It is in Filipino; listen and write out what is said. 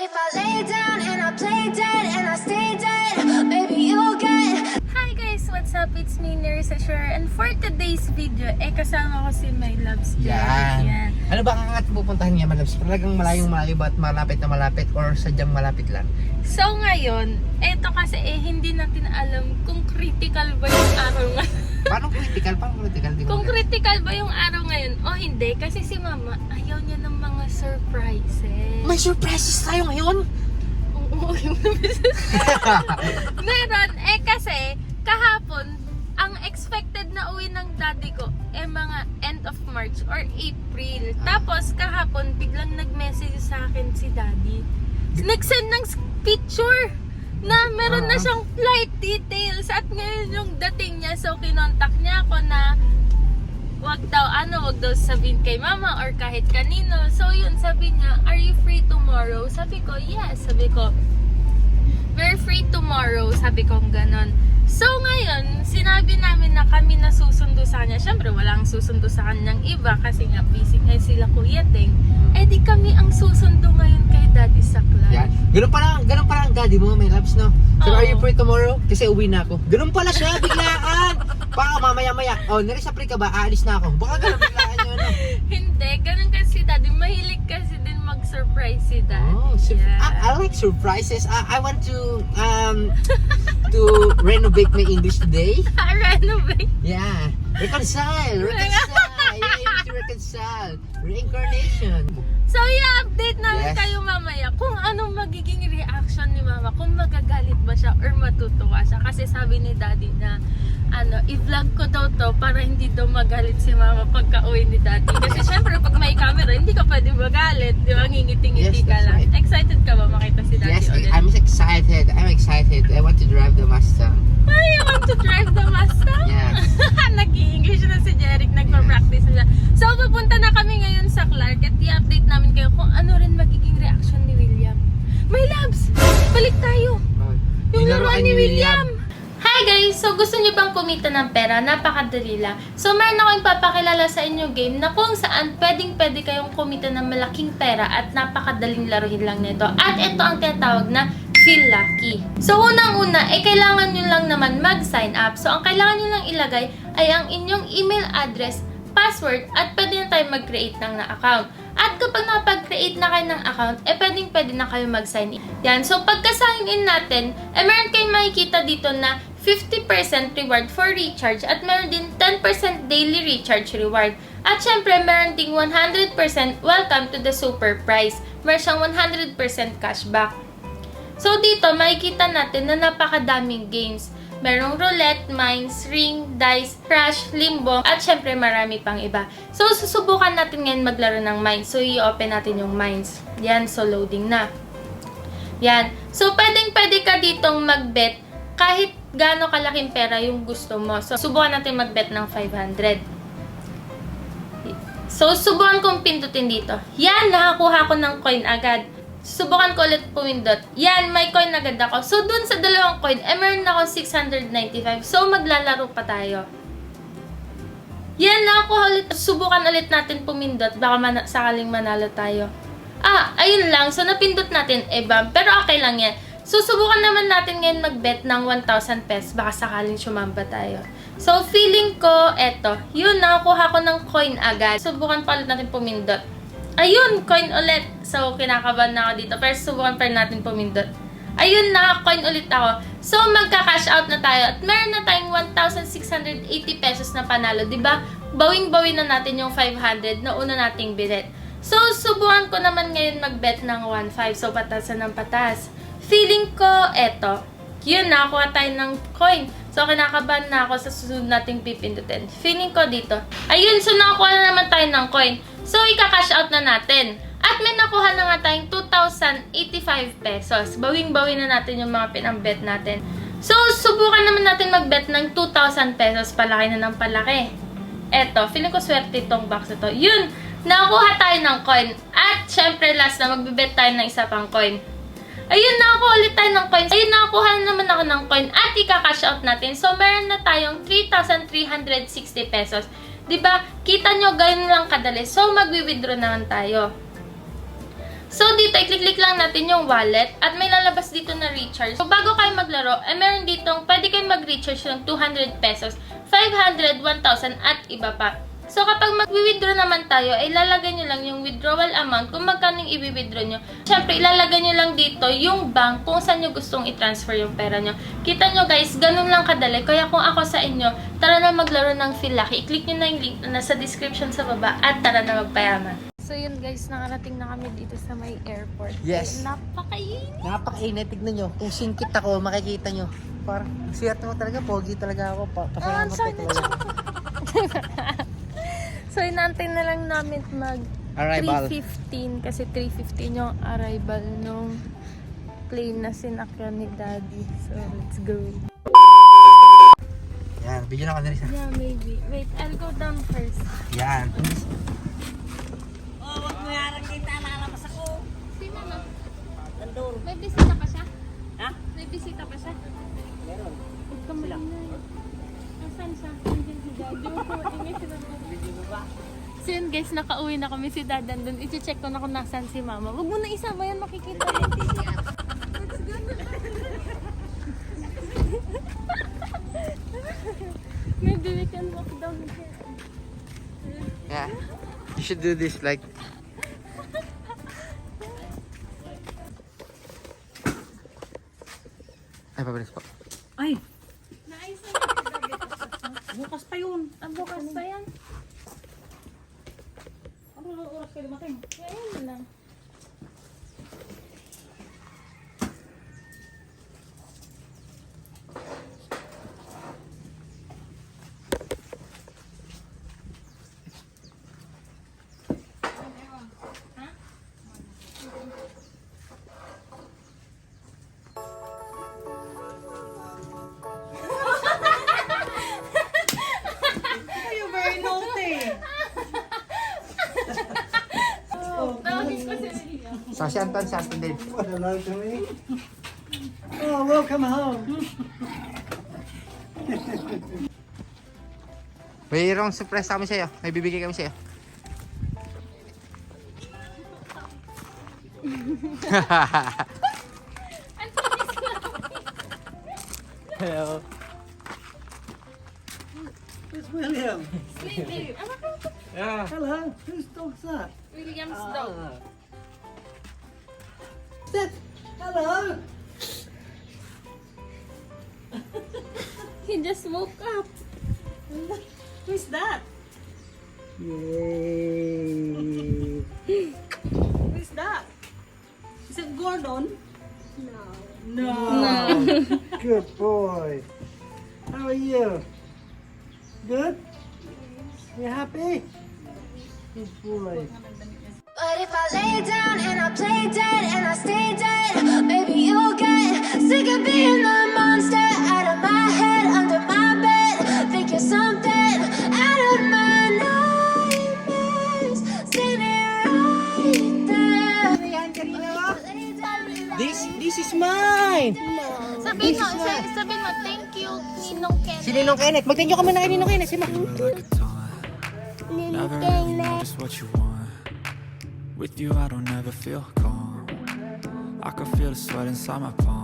if I lay down and I play dead and I stay dead, maybe you'll get. Hi guys! What's up? It's me, Nerissa Shore. And for today's video, kasama ko si My Loves Jerry. Yan. Ano ba ang ating pupuntahan nga, Malabs? Talagang malayong malayo ba at malapit na malapit or sadyang malapit lang? So ngayon, eto kasi hindi natin alam kung critical ba yung araw ngayon. Paano critical? Paano critical? Di Kung mo critical ba yung araw ngayon o hindi. Kasi si Mama, ayaw niya ng mga surprises. may surprises tayo ngayon! Oo, yung meron. Kasi kahapon, ang expected na uwi ng daddy ko mga end of March or April. Tapos kahapon, biglang nag-message sa akin si daddy. Nag-send ng picture na meron na siyang flight details at ngayon yung dating niya. So kinontak niya ako na wag daw sabihin kay mama or kahit kanino. So yun, sabi niya, are you free tomorrow? Sabi ko, yes. Sabi ko, we're free tomorrow. Sabi ko ganon. So ngayon, sinabi namin na kami na susundo sa kanya. Siyempre, walang susundo sa kanyang iba kasi nga busy sila Kuya Ting. Di kami ang susundo ngayon kay daddy sa club. Yan. Ganun pala ang daddy mo, my loves, no? So, Oo. are you free tomorrow? Kasi uwi na ako. Ganun pala siya, biglaan! Baka mamaya-maya. Oh, Nerissa, free ka ba? Aalis na ako. Baka ganun biglaan yun, no? Hindi, ganun kasi daddy. Mahilig kasi din mag-surprise si daddy. Oh, I like surprises. I want to renovate my English today. Renovate. Yeah. Reconcile. Yeah, you need to reconcile. Reincarnation. So, i-update namin Yes. kayo mamaya kung anong magiging reaction ni mama. Kung magagalit ba siya or matutuwa siya. Kasi sabi ni daddy na i-vlog ko daw to para hindi daw magalit si mama pagka uwi ni daddy. Kasi syempre pag may camera, hindi ka pwede magalit. Di ba? Ngingiti-ngiti Yes, ka that's lang. right. Excited ka ba makita si daddy Yes, ulit? I'm excited. I want to drive the Mustang. Ay, you want to drive the Mustang? Yes. Nag-i-English na si Jeric, nagpa-practice na. So, pupunta na kami ngayon sa Clark at i-update namin kayo kung ano rin magiging reaction ni William. My loves, balik tayo. Yung laruan ni William. Hi guys! So, gusto niyo bang kumita ng pera? Napakadali lang. So, meron akong ipapakilala sa inyo game na kung saan pwedeng-pwede kayong kumita ng malaking pera at napakadaling laruhin lang nito. At ito ang tinatawag na Feel Lucky. So, unang-una, kailangan nyo lang naman mag-sign up. So, ang kailangan nyo lang ilagay ay ang inyong email address, password, at pwede na tayo mag-create ng account. At kapag nakapag-create na kayo ng account, pwedeng-pwede na kayo mag-sign in. Yan. So, pagka-sign in natin, meron kayong makikita dito na 50% reward for recharge at meron din 10% daily recharge reward. At syempre, meron ding 100% welcome to the super prize. Meron siyang 100% cashback. So, dito, makikita natin na napakadaming games. Merong roulette, mines, ring, dice, crash, limbo, at syempre marami pang iba. So, susubukan natin ngayon maglaro ng mines. So, i-open natin yung mines. Yan, so loading na. Yan. So, pwedeng-pwede ka ditong mag-bet kahit gaano kalaking pera yung gusto mo. So, subukan natin mag-bet ng 500. So, subukan kong pindutin dito. Yan, nakakuha ko ng coin agad. Subukan ko ulit pumindot. Yan, may coin agad ako. So, dun sa dalawang coin, meron ako 695. So, maglalaro pa tayo. Yan, nakakuha ulit. Subukan ulit natin pumindot. Baka sakaling manalo tayo. Ayun lang. So, napindot natin, bam. Pero okay lang yan. So, subukan naman natin ngayon mag-bet ng 1,000 pesos. Baka sakaling sumamba tayo. So, feeling ko, eto. Yun, nakakuha ko ng coin agad. Subukan pa ulit natin pumindot. Ayun, coin ulit. So, kinakabahan na ako dito. Pero subukan pa natin pumindot. Ayun, naka-coin ulit ako. So, magka-cash out na tayo. At meron na tayong 1,680 pesos na panalo. Diba? Bawing-bawin na natin yung 500 na una nating bilet. So, subukan ko naman ngayon mag-bet ng 1,500. So, patasan ng patas. Feeling ko, eto. Yun, nakakuha tayo ng coin. So, kinakabahan na ako sa susunod nating pipindutin. Feeling ko dito. Ayun, so nakakuha na naman tayo ng coin. So, ika-cash out na natin. At may nakuha na nga tayong 2,085 pesos. Bawing-bawin na natin yung mga pinambet natin. So, subukan naman natin mag-bet ng 2,000 pesos. Palaki na ng palaki. Eto, feeling ko swerte itong box ito. Yun, nakakuha tayo ng coin. At, syempre, last na, magbibet tayo ng isa pang coin. Ayun, nakakuha ulit tayo ng coins. Ayun, nakakuha na naman ako ng coin. At ika-cash out natin. So, meron na tayong 3,360 pesos. Diba? Kita nyo, ganyan lang kadali. So, magwi-withdraw naman tayo. So, dito, i-click lang natin yung wallet at may lalabas dito na recharge. So, bago kayo maglaro, meron ditong pwede kayo mag-recharge ng 200 pesos, 500, 1,000 at iba pa. So, kapag mag-withdraw naman tayo, ay ilalagay nyo lang yung withdrawal amount kung magkano yung i-withdraw nyo. Siyempre, ilalagay nyo lang dito yung bank kung saan nyo gustong i-transfer yung pera nyo. Kita nyo guys, ganun lang kadali. Kaya kung ako sa inyo, tara na maglaro ng Feel Lucky. I-click nyo na yung link na nasa description sa baba at tara na magpayaman. So yun guys, nakarating na kami dito sa may airport. Yes. Napakainit. Napakainit, tignan nyo. Kung singkit ako, makikita nyo. Parang, swerte mo talaga, pogi talaga ako. Pasalamat kayo talaga. So inaantay na lang namin mag Arrival. 3:15 kasi 3:15 yung arrival nung plane na sinakyan ni Daddy. So let's go. Yan, bigyan ako na rin. Yeah, maybe. Wait, I'll go down first. Yan. Wag mo yarang kita, nalamas ako. Sino na? Nandun. May bisita pa siya? Ha? May bisita pa siya? Meron. Huwag ka maingay. Nasaan siya? Nandiyan si Daddy. Huwag ka maingay si Daddy. So yun guys, nakauwi na kami si Dadan dun. I-check ko na kung nasaan si Mama. Huwag mo na isama yan, makikita yan. Let's go na. Maybe we can walk down here. Yeah. You should do this like... Ay, pabilis po. Ay, Naisa bukas pa yun. ang bukas pa yan. Ano na oras kayo dumating? Ngayon lang. You very naughty. Tawagin ko si Maria. So, si Anton, si Anton din. Hello to me. Oh, welcome home. Mayroong surprise kami sa'yo. May bibigay kami sa'yo. Hello. It's William. Sleeping. Ano ka? Yeah. Hello. Whose dog's that? William's dog. That. Hello. He just woke up. Who's that? Yay. Who's that? Is it Gordon? No. Good boy. How are you? Good? You happy? Good boy. But if I lay down and I play dead and I stay dead, maybe you'll get sick of being the monster out of my head, under my bed. Think you're something out of my nightmares. Standing right there. Lay down and This is mine! Sabihin mo, sabihin mo, thank you, Ninong Ken. Si Ninong Kenneth. Mag-thank you ka muna kay Ninong Kenneth. Si Ma. Like a taunt. Never really know just what you want. With you I don't ever feel calm. I can feel the sweat inside my palms.